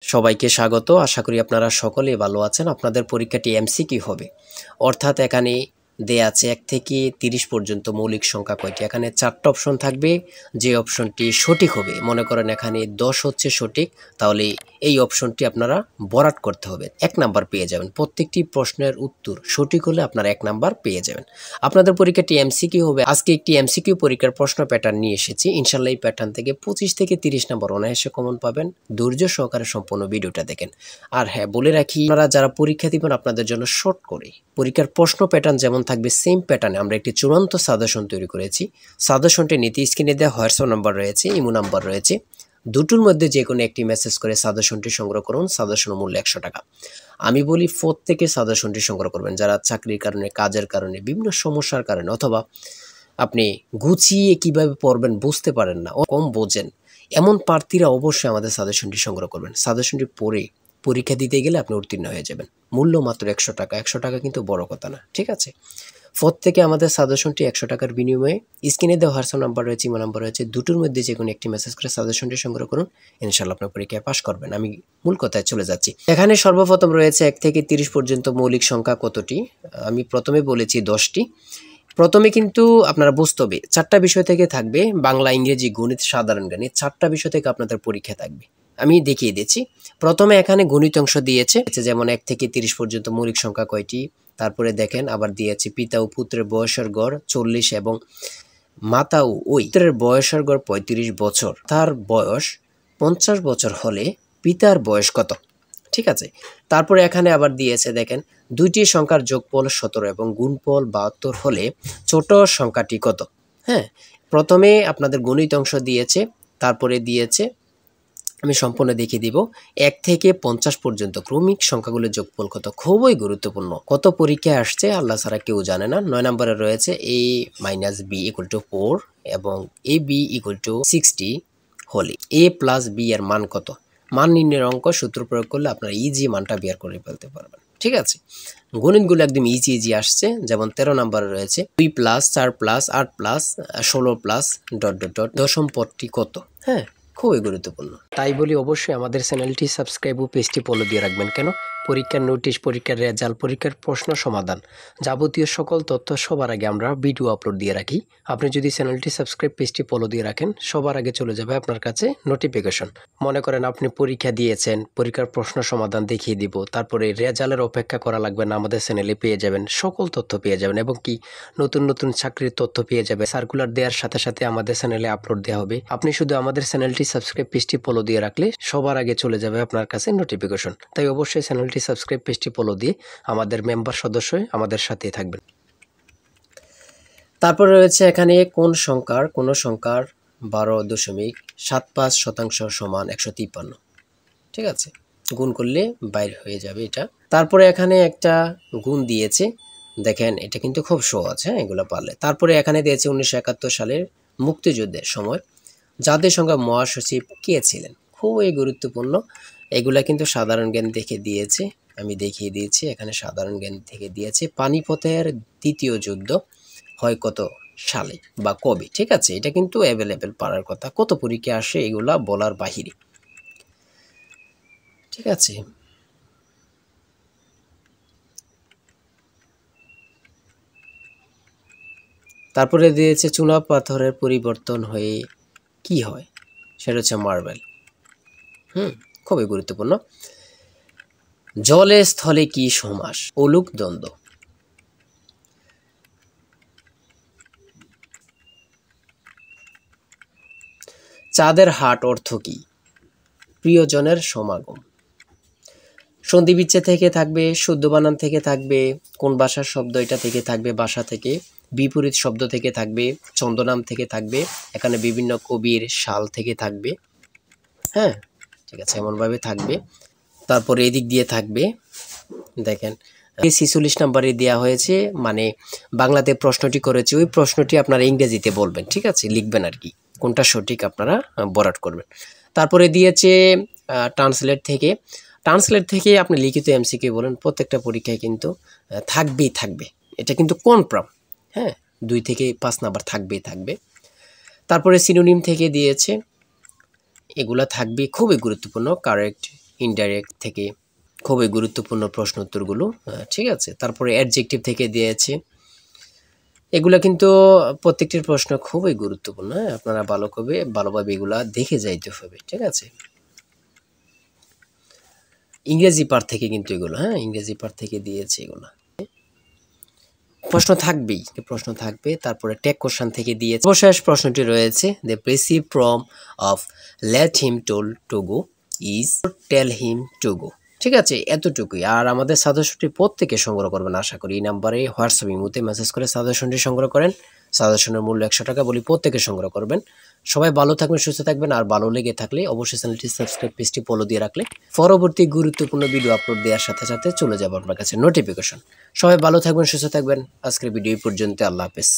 সবাইকে স্বাগত। আশা করি আপনারা সকলেই ভালো আছেন। আপনাদের পরীক্ষাটি এমসিকিউ হবে, অর্থাৎ এখানে দেয়া আছে 1 থেকে 30 পর্যন্ত মৌলিক সংখ্যা কয়টি। এখানে 4টা অপশন থাকবে, যে অপশনটি সঠিক হবে, মনে করেন এখানে 10 হচ্ছে সঠিক, তাহলে এই অপশনটি আপনারা বরাট করতে হবে, 1 নাম্বার পেয়ে যাবেন। প্রত্যেকটি প্রশ্নের উত্তর সঠিক হলে আপনারা 1 নাম্বার পেয়ে যাবেন। আপনাদের পরীক্ষাটি এমসিকিউ হবে। আজকে একটি এমসিকিউ পরীক্ষার প্রশ্ন প্যাটার্ন নিয়ে এসেছি। ইনশাআল্লাহ এই প্যাটার্ন থেকে 25 থেকে 30 নাম্বার অনায়াসে কমন পাবেন। ধৈর্য সহকারে সম্পূর্ণ ভিডিওটা দেখেন। আর হ্যাঁ, বলে রাখি, আপনারা যারা পরীক্ষা দিবেন আপনাদের জন্য শর্ট করে পরীক্ষার প্রশ্ন প্যাটার্ন যেমন থাকবে সেম প্যাটার্নে আমরা একটি চূড়ান্ত সাজেশন তৈরি করেছি। সাজেশনটি নিতে স্ক্রিনে দেওয়া হোয়াটসঅ্যাপ নাম্বার রয়েছে, ইমো নাম্বার রয়েছে, দুটোর মধ্যে যে কোনো একটি মেসেজ করে সাজেশনটি সংগ্রহ করুন। সাজেশন মূল্য 100 টাকা। আমি বলি প্রত্যেকে সাজেশনটি সংগ্রহ করবেন, যারা চাকরির কারণে, কাজের কারণে, বিভিন্ন সমস্যার কারণে, অথবা আপনি গুছিয়ে কিভাবে পড়বেন বুঝতে পারেন না, কম বোঝেন, এমন প্রার্থীরা অবশ্যই আমাদের সাজেশনটি সংগ্রহ করবেন। সাজেশনটি পড়ে পরীক্ষা দিতে গেলে আপনি উত্তীর্ণ হয়ে যাবেন। মূল্য মাত্র 100 টাকা। 100 টাকা কিন্তু বড় কথা না, ঠিক আছে? প্রত্যেকে আমাদের সাজেশনটি 100 টাকার বিনিময়ে স্ক্রিনে দেওয়া হোয়াটসঅ্যাপ নাম্বার রয়েছে, ইমো নাম্বার রয়েছে, দুটোর মধ্যে যে কোনো একটি মেসেজ করে সাজেশনটি সংগ্রহ করুন। ইনশাআল্লাহ আপনার পরীক্ষায় পাশ করবেন। আমি মূল কথায় চলে যাচ্ছি। এখানে সর্বপ্রথম রয়েছে 1 থেকে 30 পর্যন্ত মৌলিক সংখ্যা কতটি। আমি প্রথমে বলেছি 10টি। প্রথমে কিন্তু আপনারা বুঝতে হবে 4টা বিষয় থেকে থাকবে, বাংলা, ইংরেজি, গণিত, সাধারণ জ্ঞান। 4টা বিষয় থেকে আপনাদের পরীক্ষা থাকবে। আমি দেখিয়ে দিচ্ছি। প্রথমে এখানে গণিত অংশ দিয়েছে, যেমন 1 থেকে 30 পর্যন্ত মৌলিক সংখ্যা কয়টি। তারপরে দেখেন আবার দিয়েছে পিতা ও পুত্রের বয়সের গড় 40 এবং মাতা ও ওই পুত্রের বয়সের গড় 35 বছর। তার বয়স 50 বছর হলে পিতার বয়স কত? ঠিক আছে। তারপরে এখানে আবার দিয়েছে দেখেন, দুইটি সংখ্যার যোগফল 17 এবং গুণফল 72 হলে ছোট সংখ্যাটি কত? হ্যাঁ, প্রথমে আপনাদের গণিত অংশ দিয়েছে, তারপরে দিয়েছে, আমি সম্পূর্ণ দেখিয়ে দিব, 1 থেকে 50 পর্যন্ত ক্রমিক সংখ্যাগুলোর যোগফল কত। খুবই গুরুত্বপূর্ণ। কত পরীক্ষায় আসছে আল্লাহ ছাড়া কেউ জানে না। 9 নম্বরে রয়েছে a - b = 4 এবং ab = 60 হলে a + b এর মান কত? মান নির্ণয়ের অঙ্ক সূত্র প্রয়োগ করলে আপনারা ইজি মানটা বের করে ফেলতে পারবেন। ঠিক আছে, গণিতগুলো একদম ইজি আসছে। যেমন 13 নম্বরে রয়েছে 2 + 4 + 8 + 16 + ... দশম পদটি কত? হ্যাঁ, খুবই গুরুত্বপূর্ণ। তাই বলি অবশ্যই আমাদের চ্যানেলটি সাবস্ক্রাইব ও পেজটি ফলো দিয়ে রাখবেন। কেন? পরীক্ষার নোটিশ, পরীক্ষার রেজাল্ট, পরীক্ষার প্রশ্ন সমাধান, যাবতীয় সকল তথ্য সবার আগে আমরা ভিডিও আপলোড দিয়ে রাখি। আপনি যদি চ্যানেলটি সাবস্ক্রাইব, পেজটি ফলো দিয়ে রাখেন, সবার আগে চলে যাবে আপনার কাছে নোটিফিকেশন। মনে করেন আপনি পরীক্ষা দিয়েছেন, পরীক্ষার প্রশ্ন সমাধান দেখিয়ে দিব, তারপরে রেজাল্টের অপেক্ষা করা লাগবে না, আমাদের চ্যানেলে পেয়ে যাবেন, সকল তথ্য পেয়ে যাবেন, এবং কি নতুন নতুন চাকরির তথ্য পেয়ে যাবে। সার্কুলার দেওয়ার সাথে সাথে আমাদের চ্যানেলে আপলোড দেওয়া হবে। আপনি শুধু আমাদের চ্যানেলটি সাবস্ক্রাইব, পেজটি ফলো দিয়ে রাখলে সবার আগে চলে যাবে আপনার কাছে নোটিফিকেশন। তাই অবশ্যই চ্যানেলটি সাবস্ক্রাইব, পেজটি ফলো দিয়ে আমাদের মেম্বার সদস্য হয়ে আমাদের সাথেই থাকবেন। তারপরে রয়েছে এখানে কোন সংখ্যার 12.75% সমান 153। ঠিক আছে, গুণ করলে বাইর হয়ে যাবে এটা। তারপরে এখানে একটা গুণ দিয়েছে, দেখেন এটা কিন্তু খুব সহজ, হ্যাঁ, এগুলো পারলে। তারপরে এখানে দিয়েছে 1971 সালের মুক্তিযুদ্ধের সময় জাতিসংঘ মহাসচিব কে ছিলেন। খুবই গুরুত্বপূর্ণ। এগুলা কিন্তু সাধারণ জ্ঞান দেখে দিয়েছে, আমি দেখিয়ে দিয়েছি। এখানে সাধারণ জ্ঞান থেকে দিয়েছে পানিপথের দ্বিতীয় যুদ্ধ হয় কত সালে বা কবে। ঠিক আছে, এটা কিন্তু অ্যাভেলেবেল পারার কথা। কত পরীক্ষা আসে এগুলা বলার বাহিরে। ঠিক আছে, তারপরে দিয়েছে চুনা পাথরের পরিবর্তন হয়ে কি হয়, সেটা হচ্ছে মার্বেল। খুবই গুরুত্বপূর্ণ। জলে স্থলে কি সমাস? অলুক দ্বন্দ্ব। চাঁদের হাট অর্থ কি? প্রিয়জনের সমাগম। সন্ধি বিচ্ছেদ থেকে থাকবে, শুদ্ধ বানান থেকে থাকবে, কোন ভাষার শব্দ এটা থেকে থাকবে, ভাষা থেকে, বিপরীত শব্দ থেকে থাকবে, ছন্দনাম থেকে থাকবে, এখানে বিভিন্ন কবির সাল থেকে থাকবে। হ্যাঁ, ঠিক আছে, এমনভাবে থাকবে। তারপরে এদিক দিয়ে থাকবে, দেখেন 46 নম্বরে দেওয়া হয়েছে, মানে বাংলাতে প্রশ্নটি করেছে, ওই প্রশ্নটি আপনারা ইংরেজিতে বলবেন। ঠিক আছে, লিখবেন আর কি, কোনটা সঠিক আপনারা বরাট করবেন। তারপরে দিয়েছে ট্রান্সলেট থেকে আপনি লিখিত এমসিকিউ বলেন। প্রত্যেকটা পরীক্ষায় কিন্তু থাকবে, এটা কিন্তু কনফার্ম। হ্যাঁ, 2 থেকে 5 নাম্বার থাকবে। তারপরে সিনোনিম থেকে দিয়েছে, এগুলা থাকবে, খুবই গুরুত্বপূর্ণ। কারেক্ট ইনডাইরেক্ট থেকে খুবই গুরুত্বপূর্ণ প্রশ্ন উত্তরগুলো, ঠিক আছে। তারপরে অ্যাডজেক্টিভ থেকে দিয়েছে, এগুলা কিন্তু প্রত্যেকটির প্রশ্ন খুবই গুরুত্বপূর্ণ, হ্যাঁ আপনারা ভালোভাবে এগুলা দেখে যাইতে হবে, ঠিক আছে। ইংরেজি পার্ট থেকে কিন্তু এগুলো, হ্যাঁ ইংরেজি পার্ট থেকে দিয়েছে এগুলো, প্রশ্ন থাকবে। তারপরে ট্যাগ কোশ্চেন থেকে দিয়েছে। সর্বশেষ প্রশ্নটি রয়েছে, the passive form of let him to go is tell him to go, ঠিক আছে, এতটুকুই। আর আমাদের সাজেশনটি প্রত্যেকে সংগ্রহ করবেন আশা করি। এই নাম্বারে হোয়াটসঅ্যাপ ইমোতে মেসেজ করে সাজেশনটি সংগ্রহ করেন। সাজেশনের মূল্য 100 টাকা, বলি প্রত্যেকে সংগ্রহ করবেন। সবাই ভালো থাকবেন, সুস্থ থাকবেন। আর ভালো লেগে থাকলে অবশ্যই চ্যানেলটি সাবস্ক্রাইব, পেজটি ফলো দিয়ে রাখলে পরবর্তী গুরুত্বপূর্ণ ভিডিও আপলোড দেওয়ার সাথে সাথে চলে যাবে আপনার কাছে নোটিফিকেশন। সবাই ভালো থাকবেন, সুস্থ থাকবেন। আজকের ভিডিও পর্যন্ত, আল্লাহ হাফেজ।